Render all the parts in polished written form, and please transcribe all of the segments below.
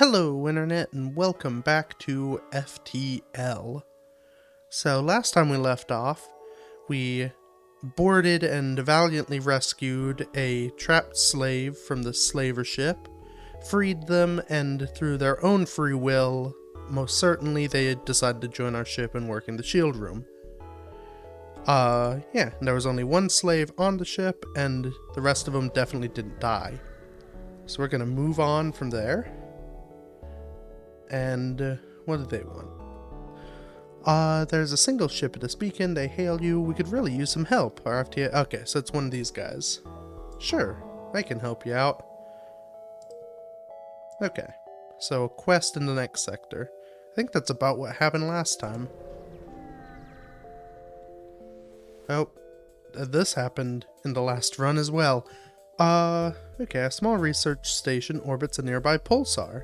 Hello Internet and welcome back to FTL. So last time we left off, we boarded and valiantly rescued a trapped slave from the slaver ship, freed them, and through their own free will, most certainly they had decided to join our ship and work in the shield room. There was only one slave on the ship and the rest of them definitely didn't die. So we're gonna move on from there. And what do they want? There's a single ship at this beacon. They hail you. We could really use some help. Our FTL. Okay, so it's one of these guys. Sure, I can help you out. Okay, so a quest in the next sector. I think that's about what happened last time. Oh, this happened in the last run as well. Okay, a small research station orbits a nearby pulsar.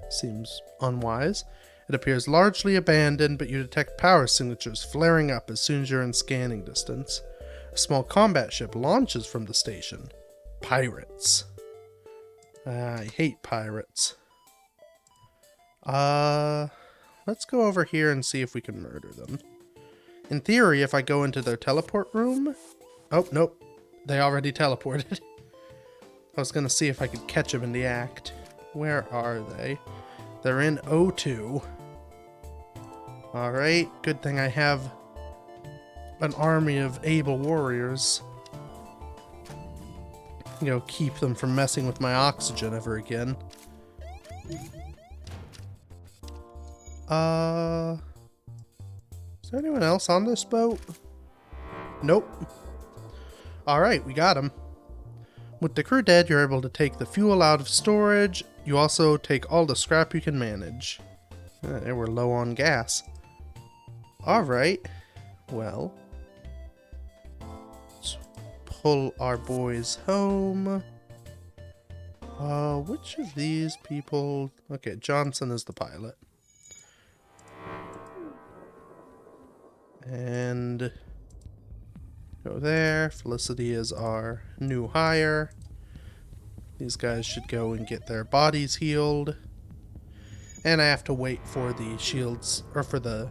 Seems unwise. It appears largely abandoned, but you detect power signatures flaring up as soon as you're in scanning distance. A small combat ship launches from the station. Pirates. I hate pirates. Let's go over here and see if we can murder them. In theory, if I go into their teleport room... Oh, nope. They already teleported. I was gonna see if I could catch them in the act. Where are they? They're in O2. Alright, good thing I have an army of able warriors. You know, keep them from messing with my oxygen ever again. Is there anyone else on this boat? Nope. Alright, we got him. With the crew dead, you're able to take the fuel out of storage. You also take all the scrap you can manage. They were low on gas. Alright. Well. Let's pull our boys home. Which of these people... Okay, Johnson is the pilot. And... go there. Felicity is our new hire. These guys should go and get their bodies healed. And I have to wait for the shields, or for the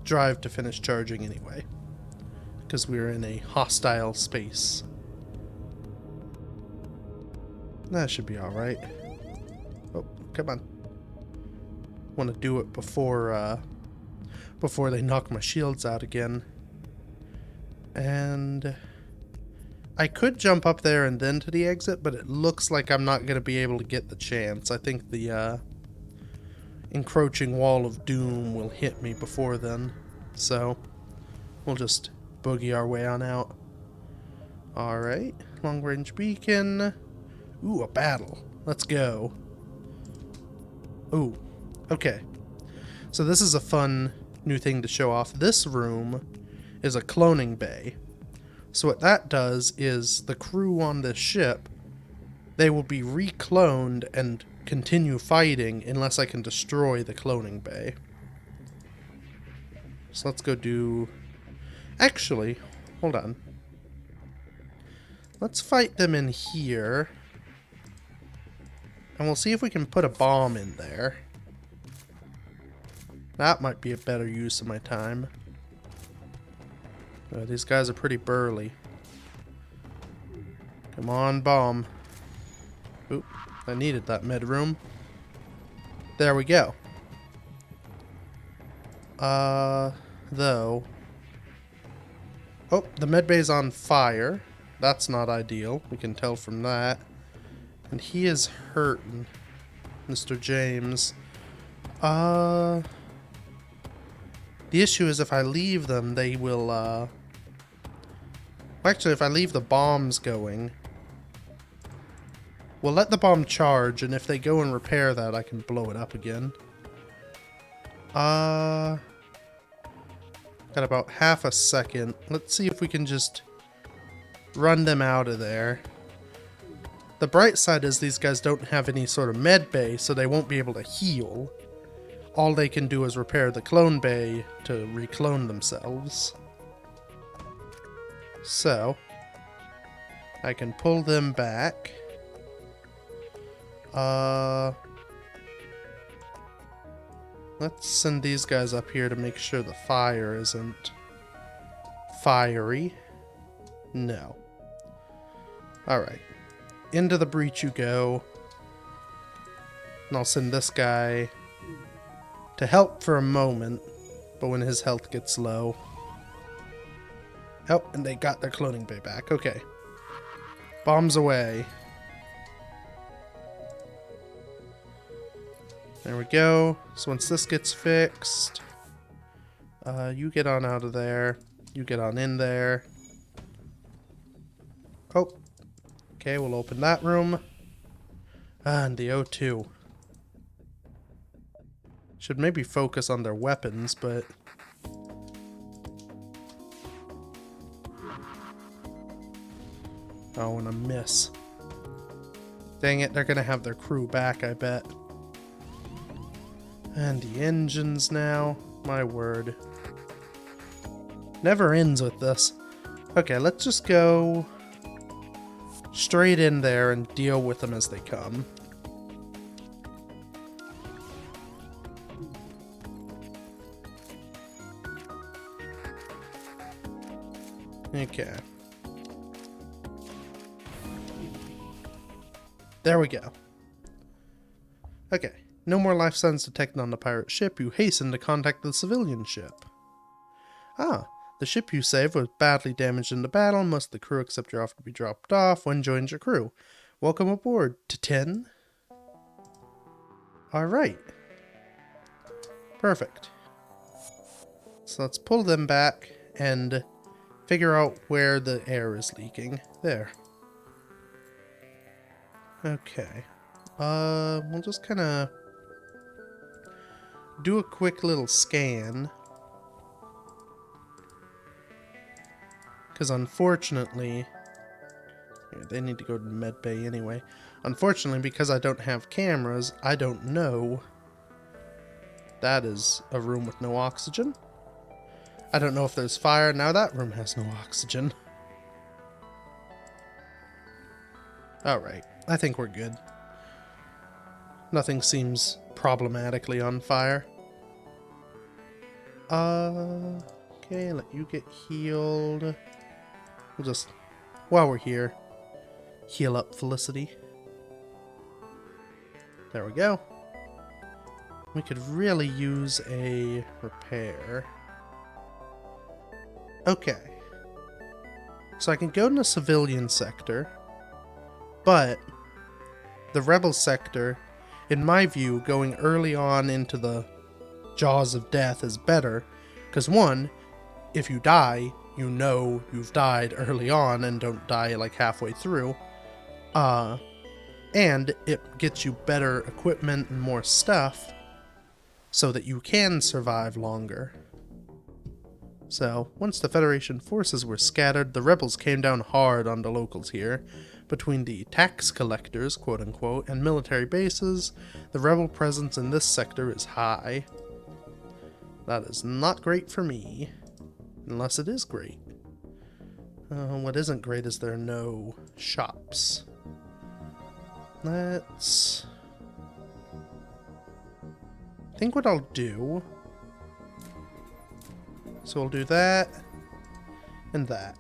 drive to finish charging anyway. Because we're in a hostile space. That should be alright. Oh, come on. Want to do it before they knock my shields out again. And I could jump up there and then to the exit, but it looks like I'm not going to be able to get the chance. I think the encroaching wall of doom will hit me before then. So we'll just boogie our way on out. Alright, long range beacon. Ooh, a battle. Let's go. Ooh, okay. So this is a fun new thing to show off. This room is a cloning bay. So what that does is the crew on this ship, they will be recloned and continue fighting unless I can destroy the cloning bay. So let's go do... Actually, hold on. Let's fight them in here. And we'll see if we can put a bomb in there. That might be a better use of my time. These guys are pretty burly. Come on, bomb. Oop, I needed that med room. There we go. Though. Oh, the med bay's on fire. That's not ideal. We can tell from that. And he is hurting. Mr. James. The issue is if I leave them, they will, Actually, if I leave the bombs going, we'll let the bomb charge, and if they go and repair that, I can blow it up again. Got about half a second. Let's see if we can just run them out of there. The bright side is these guys don't have any sort of med bay, so they won't be able to heal. All they can do is repair the clone bay to reclone themselves. So, I can pull them back. let's send these guys up here to make sure the fire isn't fiery. No. Alright. Into the breach you go. And I'll send this guy to help for a moment, but when his health gets low. Oh, and they got their cloning bay back. Okay. Bombs away. There we go. So once this gets fixed, you get on out of there. You get on in there. Oh. Okay, we'll open that room. And the O2. Should maybe focus on their weapons, but... Oh, and a miss. Dang it, they're gonna have their crew back, I bet. And the engines now. My word. Never ends with this. Okay, let's just go straight in there and deal with them as they come. Okay. There we go. Okay. No more life signs detected on the pirate ship. You hasten to contact the civilian ship. Ah, the ship you saved was badly damaged in the battle. Most of the crew accept your offer to be dropped off. When joins your crew. Welcome aboard to 10. Alright. Perfect. So let's pull them back and figure out where the air is leaking. There. Okay. We'll just kind of do a quick little scan. Because unfortunately... Here, they need to go to the med bay anyway. Unfortunately, because I don't have cameras, I don't know. That is a room with no oxygen. I don't know if there's fire. Now that room has no oxygen. Alright, I think we're good. Nothing seems problematically on fire. Okay, let you get healed. We'll just, while we're here, heal up Felicity. There we go. We could really use a repair. Okay. So I can go in the civilian sector, but the rebel sector, in my view, going early on into the jaws of death is better, because one, if you die, you know you've died early on and don't die like halfway through, and it gets you better equipment and more stuff so that you can survive longer. So, once the Federation forces were scattered, the rebels came down hard on the locals here. Between the tax collectors, quote-unquote, and military bases, the rebel presence in this sector is high. That is not great for me. Unless it is great. What isn't great is there are no shops. Let's... I think what I'll do... So we'll do that, and that.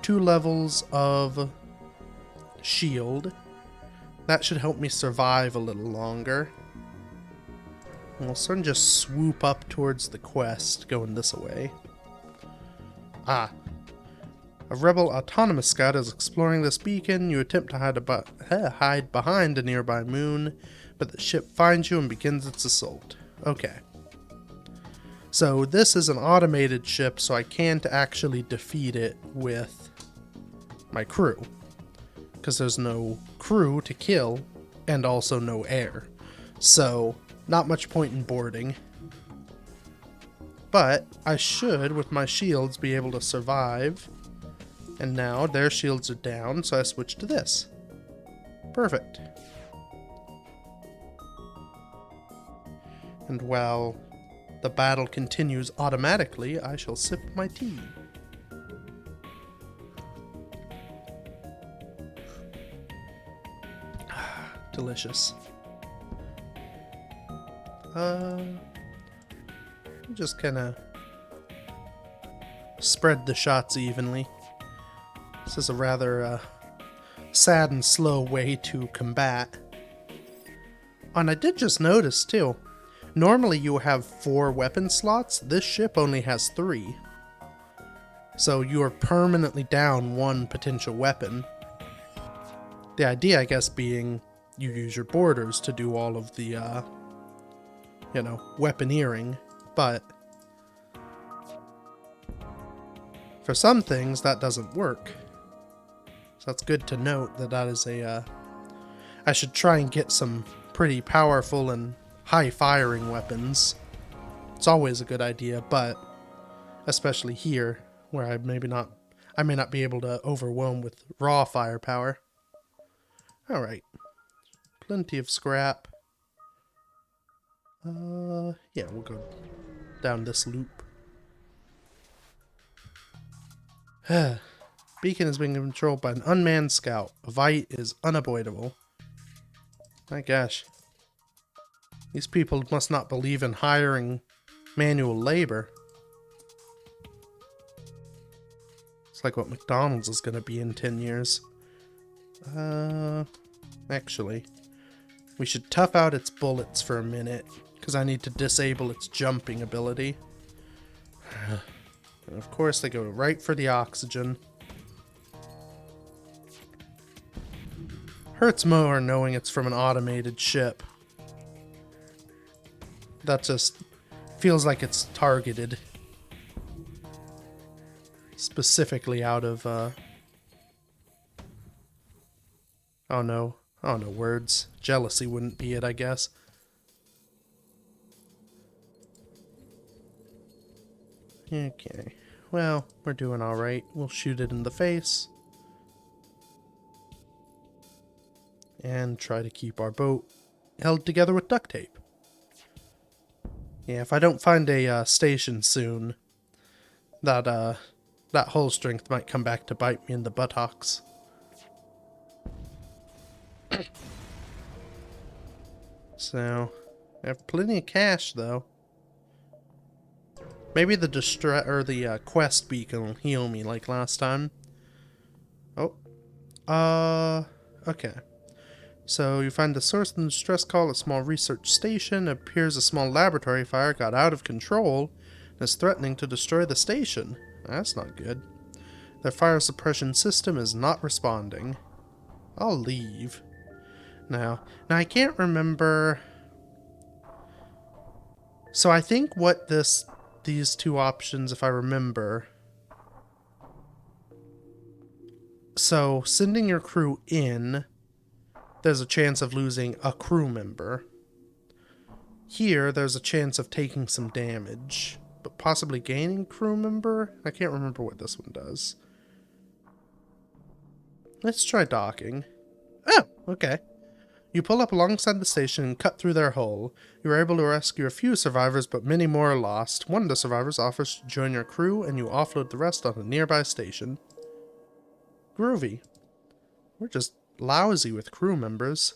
2 levels of shield. That should help me survive a little longer. And we'll sort of just swoop up towards the quest, going this way. Ah. A rebel autonomous scout is exploring this beacon. You attempt to hide behind a nearby moon, but the ship finds you and begins its assault. Okay. So this is an automated ship, so I can't actually defeat it with my crew. Because there's no crew to kill, and also no air. So, not much point in boarding. But I should, with my shields, be able to survive. And now their shields are down, so I switch to this. Perfect. And while the battle continues automatically, I shall sip my tea. Delicious. Just kind of spread the shots evenly. This is a rather sad and slow way to combat. And I did just notice too, normally you have 4 weapon slots, this ship only has 3. So you are permanently down 1 potential weapon. The idea, I guess, being you use your boarders to do all of the, weaponeering, but for some things that doesn't work. So that's good to note that is I should try and get some pretty powerful and high firing weapons. It's always a good idea, but especially here where I may not be able to overwhelm with raw firepower. Alright. Plenty of scrap. Yeah, we'll go down this loop. Beacon is being controlled by an unmanned scout. A fight is unavoidable. My gosh. These people must not believe in hiring manual labor. It's like what McDonald's is going to be in 10 years. Actually, we should tough out its bullets for a minute, because I need to disable its jumping ability. And of course, they go right for the oxygen. Hurts more knowing it's from an automated ship. That just feels like it's targeted. Specifically out of, oh no, words. Jealousy wouldn't be it, I guess. Okay, well, we're doing alright. We'll shoot it in the face. And try to keep our boat held together with duct tape. Yeah, if I don't find a station soon, that hull strength might come back to bite me in the buttocks. So, I have plenty of cash though. Maybe the quest beacon will heal me like last time. Oh, okay. So you find the source of the distress call at a small research station. It appears a small laboratory fire got out of control and is threatening to destroy the station. That's not good. Their fire suppression system is not responding. I'll leave. Now I can't remember. So I think what these 2 options, if I remember. So sending your crew in, there's a chance of losing a crew member. Here, there's a chance of taking some damage, but possibly gaining a crew member? I can't remember what this one does. Let's try docking. Oh, okay. You pull up alongside the station and cut through their hull. You are able to rescue a few survivors, but many more are lost. One of the survivors offers to join your crew, and you offload the rest on a nearby station. Groovy. We're just lousy with crew members.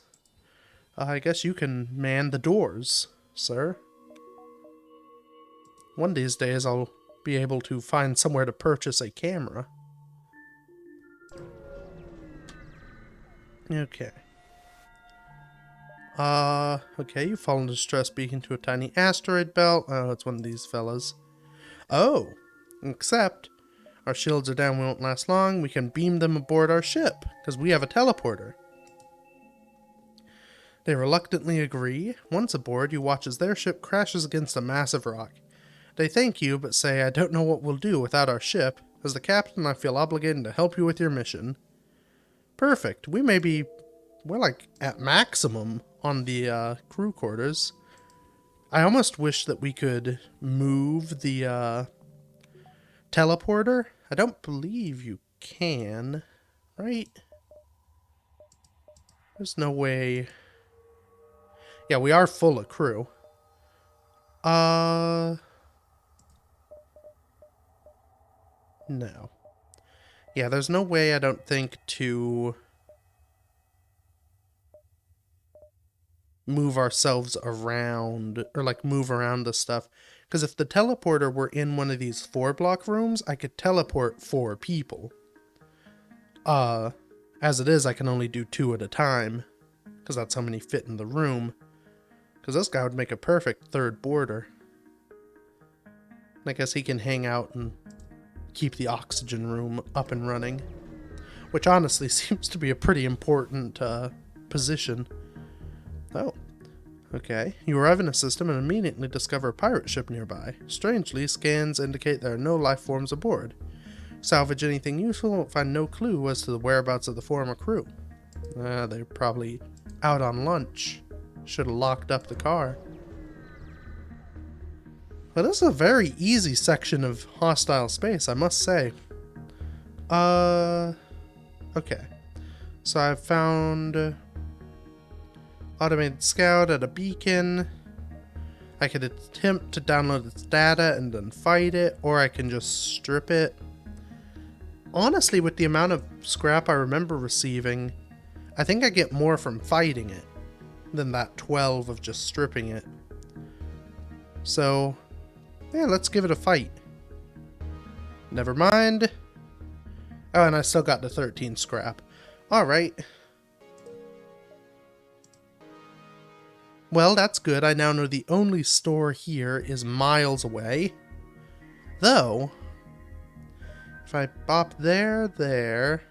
I guess you can man the doors, sir. One of these days I'll be able to find somewhere to purchase a camera. Okay. Okay, you fall into distress beacon to a tiny asteroid belt. Oh, it's one of these fellas. Oh, except our shields are down, we won't last long. We can beam them aboard our ship, because we have a teleporter. They reluctantly agree. Once aboard, you watch as their ship crashes against a massive rock. They thank you, but say, I don't know what we'll do without our ship. As the captain, I feel obligated to help you with your mission. Perfect. We're like at maximum on the crew quarters. I almost wish that we could move the teleporter. I don't believe you can, right? There's no way. Yeah, we are full of crew. No. Yeah, there's no way, I don't think, to move ourselves around, or like move around the stuff. Because if the teleporter were in one of these 4-block rooms, I could teleport 4 people. As it is, I can only do 2 at a time, because that's how many fit in the room. Because this guy would make a perfect 3rd boarder. I guess he can hang out and keep the oxygen room up and running, which honestly seems to be a pretty important position. Oh, okay. You arrive in a system and immediately discover a pirate ship nearby. Strangely, scans indicate there are no life forms aboard. Salvage anything useful, find no clue as to the whereabouts of the former crew. They're probably out on lunch. Should have locked up the car. Well, this is a very easy section of hostile space, I must say. Okay. So I've found automated scout at a beacon. I could attempt to download its data and then fight it, or I can just strip it. Honestly, with the amount of scrap I remember receiving, I think I get more from fighting it than that 12 of just stripping it. So, yeah, let's give it a fight. Never mind. Oh, and I still got the 13 scrap. Alright. Well, that's good. I now know the only store here is miles away. Though, if I bop there,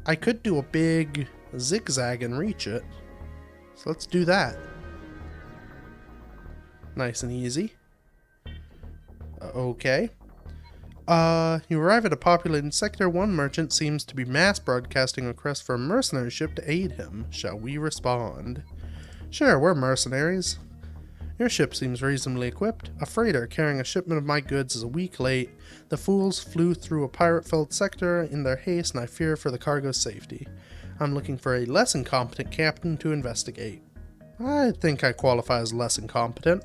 I could do a big zigzag and reach it. So let's do that. Nice and easy. Okay. You arrive at a populated sector. One merchant seems to be mass broadcasting a request for a mercenary ship to aid him. Shall we respond? Sure, we're mercenaries. Your ship seems reasonably equipped. A freighter carrying a shipment of my goods is a week late. The fools flew through a pirate-filled sector in their haste, and I fear for the cargo's safety. I'm looking for a less incompetent captain to investigate. I think I qualify as less incompetent.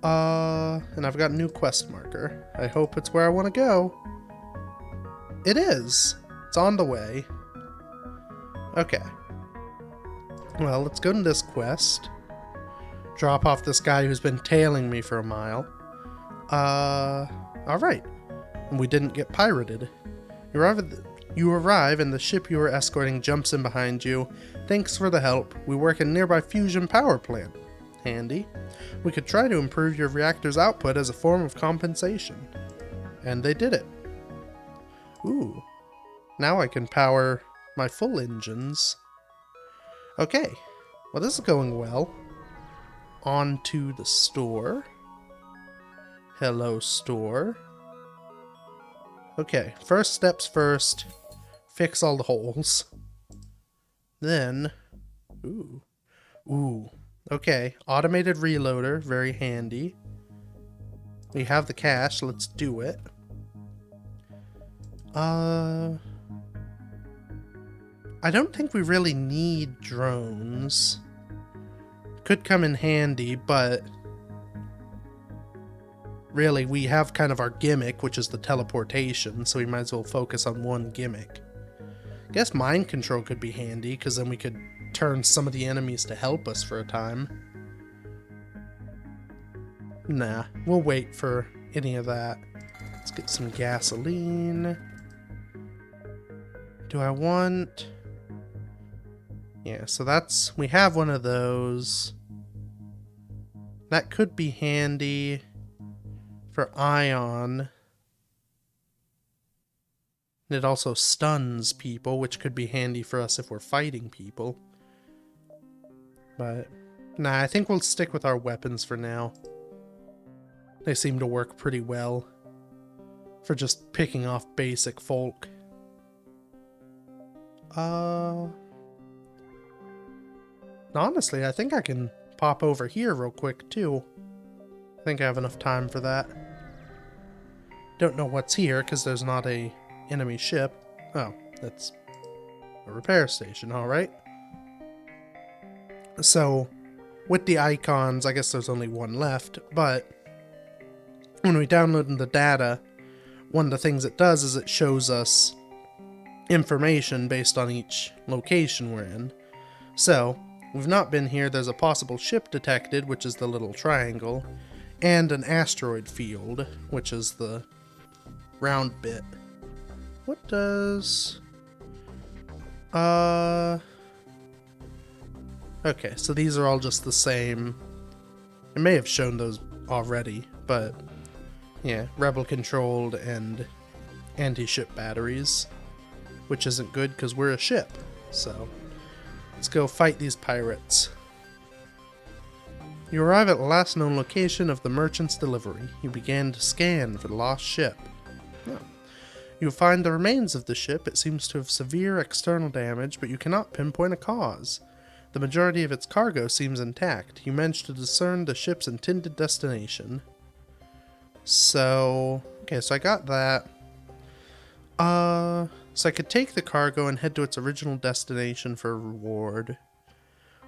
And I've got a new quest marker. I hope it's where I want to go. It is. It's on the way. Okay. Well, let's go to this quest. Drop off this guy who's been tailing me for a mile. Alright. And we didn't get pirated. You arrive and the ship you were escorting jumps in behind you. Thanks for the help. We work in a nearby fusion power plant. Handy. We could try to improve your reactor's output as a form of compensation. And they did it. Ooh. Now I can power my full engines. Okay. Well, this is going well. On to the store. Hello, store. Okay, first steps first. Fix all the holes. Then... Ooh. Okay, automated reloader, very handy. We have the cash, let's do it. I don't think we really need drones. Could come in handy, but really we have kind of our gimmick, which is the teleportation, so we might as well focus on one gimmick. I guess mind control could be handy, because then we could turn some of the enemies to help us for a time. Nah, we'll wait for any of that. Let's get some gasoline. Do I want... Yeah, so that's... We have one of those. That could be handy for ion. It also stuns people, which could be handy for us if we're fighting people. But, nah, I think we'll stick with our weapons for now. They seem to work pretty well for just picking off basic folk. Honestly, I think I can pop over here real quick, too. I think I have enough time for that. Don't know what's here, because there's not a enemy ship. Oh, that's a repair station, alright. So, with the icons, I guess there's only one left, but when we download the data, one of the things it does is it shows us information based on each location we're in. So, We've not been here. There's a possible ship detected, which is the little triangle, and an asteroid field, which is the round bit. What does... Okay, so these are all just the same. I may have shown those already, but yeah, rebel controlled and anti-ship batteries, which isn't good because we're a ship. So let's go fight these pirates. You arrive at the last known location of the merchant's delivery. You begin to scan for the lost ship. Oh. You find the remains of the ship. It seems to have severe external damage, but you cannot pinpoint a cause. The majority of its cargo seems intact. You manage to discern the ship's intended destination. So, okay, so I got that. So I could take the cargo and head to its original destination for a reward.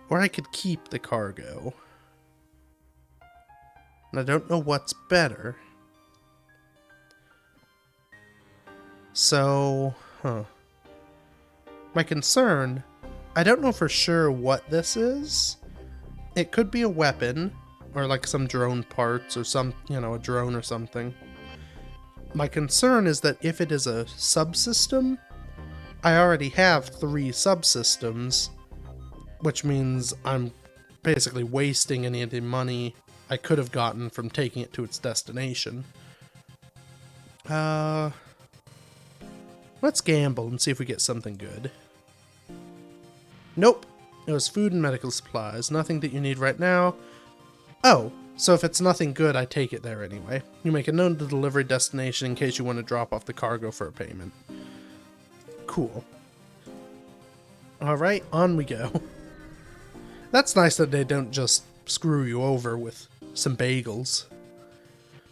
Or I could keep the cargo. And I don't know what's better. So, my concern, I don't know for sure what this is. It could be a weapon, or like some drone parts, or some, a drone or something. My concern is that if it is a subsystem, I already have 3 subsystems, which means I'm basically wasting any of the money I could have gotten from taking it to its destination. Let's gamble and see if we get something good. Nope. It was food and medical supplies. Nothing that you need right now. Oh, so if it's nothing good, I take it there anyway. You make a note of the delivery destination in case you want to drop off the cargo for a payment. Cool. Alright, on we go. That's nice that they don't just screw you over with some bagels.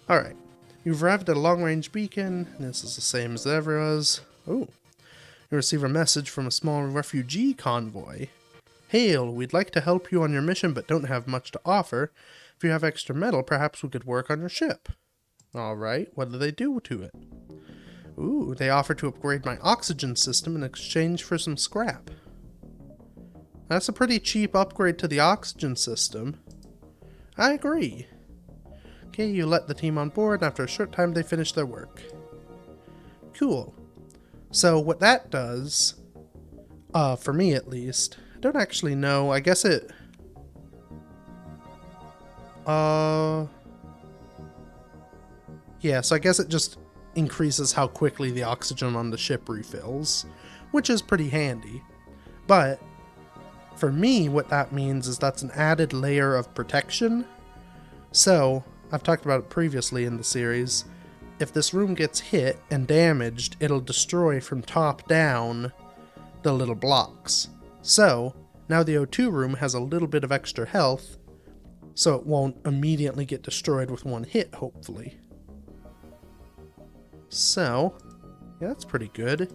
Alright. You've arrived at a long-range beacon. This is the same as ever was. Oh. You receive a message from a small refugee convoy. Hail, we'd like to help you on your mission but don't have much to offer. If you have extra metal, perhaps we could work on your ship. Alright, what do they do to it? Ooh, they offer to upgrade my oxygen system in exchange for some scrap. That's a pretty cheap upgrade to the oxygen system. I agree. Okay, you let the team on board, and after a short time they finish their work. Cool. So what that does, for me at least, I don't actually know, I guess it... Yeah, so I guess it just increases how quickly the oxygen on the ship refills, which is pretty handy. But, for me, what that means is that's an added layer of protection. So, I've talked about it previously in the series, if this room gets hit and damaged, it'll destroy from top down the little blocks. So, now the O2 room has a little bit of extra health, so it won't immediately get destroyed with one hit, hopefully. So, yeah, that's pretty good.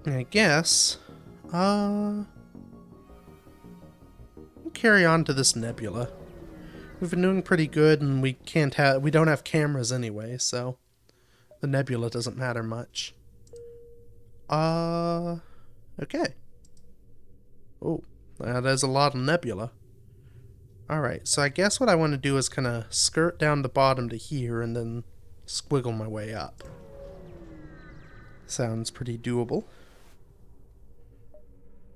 I guess, we'll carry on to this nebula. We've been doing pretty good, and we don't have cameras anyway, so the nebula doesn't matter much. Okay. Oh, that is a lot of nebula. Alright, so I guess what I want to do is kind of skirt down the bottom to here and then squiggle my way up. Sounds pretty doable.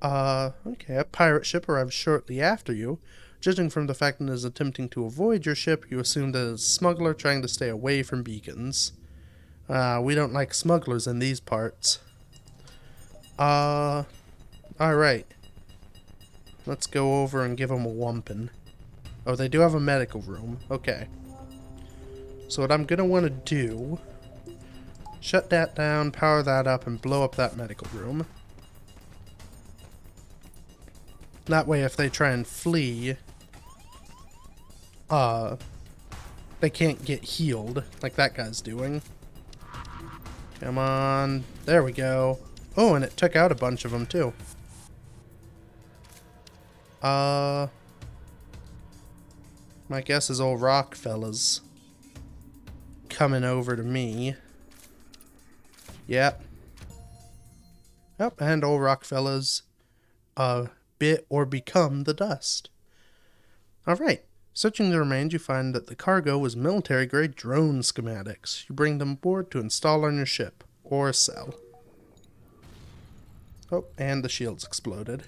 Okay, a pirate ship arrives shortly after you. Judging from the fact that it is attempting to avoid your ship, you assume that it's a smuggler trying to stay away from beacons. We don't like smugglers in these parts. Alright. Let's go over and give them a whumping. Oh, they do have a medical room. Okay. So what I'm gonna want to do... shut that down, power that up, and blow up that medical room. That way, if they try and flee... they can't get healed, like that guy's doing. Come on. There we go. Oh, and it took out a bunch of them, too. My guess is old Rockfella's coming over to me. Yep. Yep, and old Rockfella's bit or become the dust. Alright, searching the remains, you find that the cargo was military-grade drone schematics. You bring them aboard to install on your ship, or sell. Oh, and the shields exploded.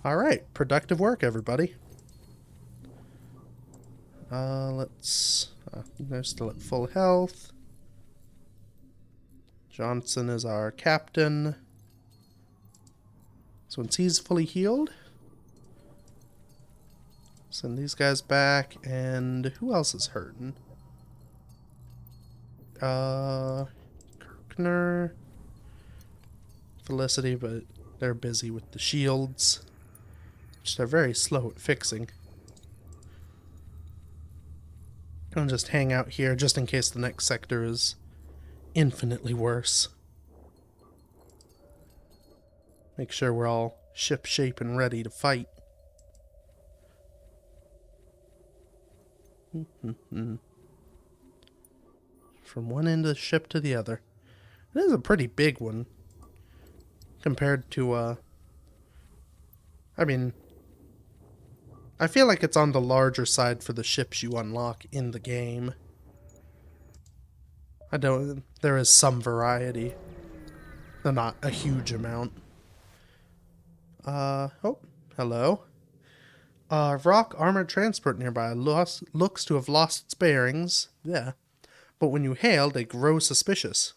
Alright, productive work, everybody. They're still at full health. Johnson is our captain. So once he's fully healed, send these guys back, and who else is hurting? Kirkner, Felicity, but they're busy with the shields, which they're very slow at fixing. I'll just hang out here just in case the next sector is infinitely worse. Make sure we're all ship-shape and ready to fight. From one end of the ship to the other. It is a pretty big one. Compared to, I mean, I feel like it's on the larger side for the ships you unlock in the game. There is some variety. Though not a huge amount. Oh, hello. Rock armored transport nearby looks to have lost its bearings. Yeah. But when you hail, they grow suspicious.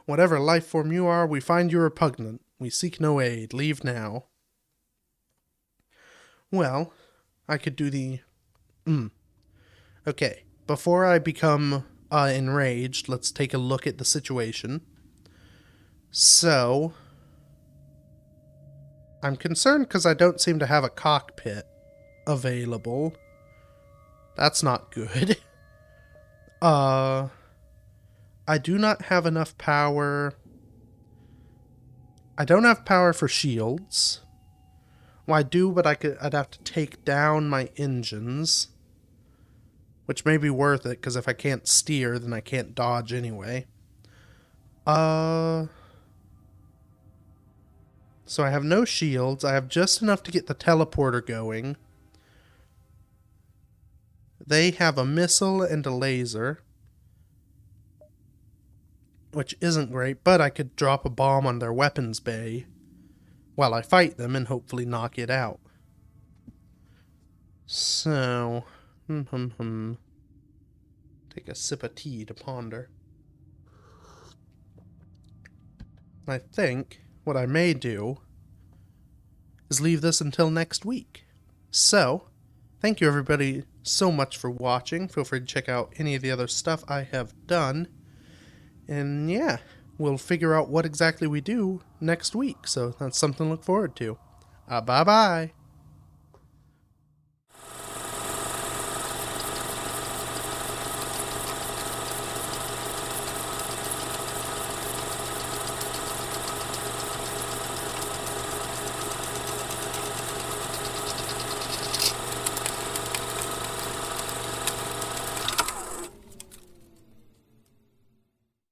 Whatever life form you are, we find you repugnant. We seek no aid. Leave now. Well, I could do the... Okay, before I become enraged, let's take a look at the situation. So, I'm concerned because I don't seem to have a cockpit available. That's not good. I do not have enough power. I don't have power for shields. Well, I do, but I'd have to take down my engines. Which may be worth it, because if I can't steer, then I can't dodge anyway. So I have no shields. I have just enough to get the teleporter going. They have a missile and a laser. Which isn't great, but I could drop a bomb on their weapons bay while I fight them and hopefully knock it out. So, take a sip of tea to ponder. I think what I may do is leave this until next week. So, thank you everybody so much for watching. Feel free to check out any of the other stuff I have done. And yeah, we'll figure out what exactly we do next week. So that's something to look forward to. Bye-bye.